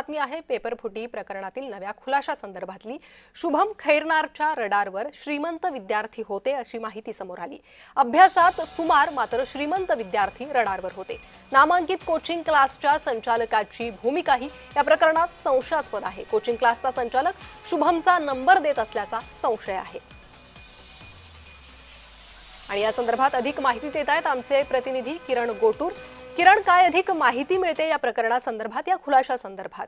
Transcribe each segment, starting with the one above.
बातमी आहे पेपरफुटी प्रकरणातील नव्या खुलाशा संदर्भातली। शुभम खैरनारच्या रडारवर श्रीमंत विद्यार्थी होते अशी माहिती समोर आली। अभ्यासात सुमार मात्र श्रीमंत विद्यार्थी रडारवर होते। नामांकित कोचिंग क्लासच्या संचालकाची भूमिकाही या प्रकरणात संशयास्पद आहे। कोचिंग क्लासचा संचालक शुभमचा नंबर देत असल्याचा संशय आहे। आणि या संदर्भात अधिक माहिती देत आहेत आमचे प्रतिनिधी किरण गोटूर। किरण, काय अधिक माहिती मिळते या प्रकरणासंदर्भात, या खुलाशा संदर्भात?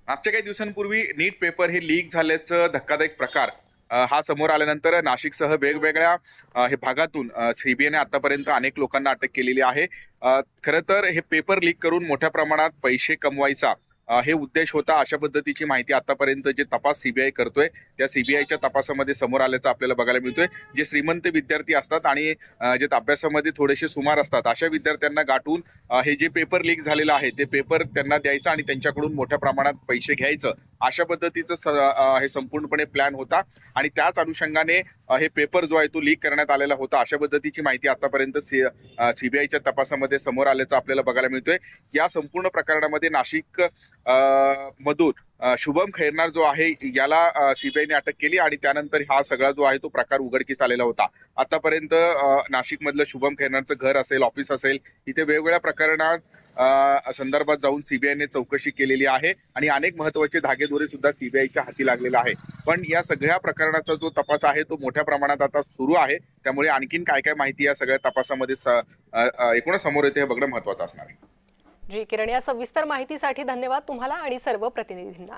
मागच्या काही दिवसांपूर्वी नीट पेपर हे लीक झाल्याचं धक्कादायक प्रकार हा समोर आल्यानंतर नाशिकसह वेगवेगळ्या हे भागातून सीबीआयने आतापर्यंत अनेक लोकांना अटक केलेली आहे। खरं तर हे पेपर लीक करून मोठ्या प्रमाणात पैसे कमवायचा हे उद्देश होता, अशा पद्धतीची माहिती आतापर्यंत जे तपास सीबीआय करतोय त्या सीबीआयच्या तपासामध्ये समोर आल्याचं आपल्याला बघायला मिळतोय। जे श्रीमंत विद्यार्थी असतात आणि जे अभ्यासामध्ये थोडेसे सुमार असतात अशा विद्यार्थ्यांना गाठून हे जे पेपर लीक झालेलं आहे ते पेपर त्यांना द्यायचं आणि त्यांच्याकडून मोठ्या प्रमाणात पैसे घ्यायचं, अशा पद्धतीचं हे संपूर्णपणे प्लॅन होता। आणि त्याच अनुषंगाने हे पेपर जो आहे तो लीक करण्यात आलेला होता, अशा पद्धतीची माहिती आतापर्यंत सीबीआयच्या तपासामध्ये समोर आल्याचं आपल्याला बघायला मिळतोय। या संपूर्ण प्रकरणामध्ये नाशिक मधून शुभम खैरनार जो आहे याला सीबीआयने अटक केली आणि त्यानंतर हा सगळा जो आहे तो प्रकार उघडकीस आलेला होता। आतापर्यंत नाशिक मधलं शुभम खैरनारचं घर असेल, ऑफिस असेल, इथे वेगवेगळ्या प्रकरणात संदर्भात जाऊन सीबीआयने चौकशी केलेली आहे आणि अनेक महत्त्वाचे धागेदोरे सुद्धा सीबीआयच्या हाती लागलेला आहे। पण या सगळ्या प्रकरणाचा जो तपास आहे तो मोठ्या प्रमाणात आता सुरू आहे, त्यामुळे आणखीन काय काय माहिती या सगळ्या तपासामध्ये एकूणच समोर येते हे बघणं महत्त्वाचं असणार आहे। जी किरण, या सविस्तर माहितीसाठी धन्यवाद तुम्हाला आणि सर्व प्रतिनिधींना।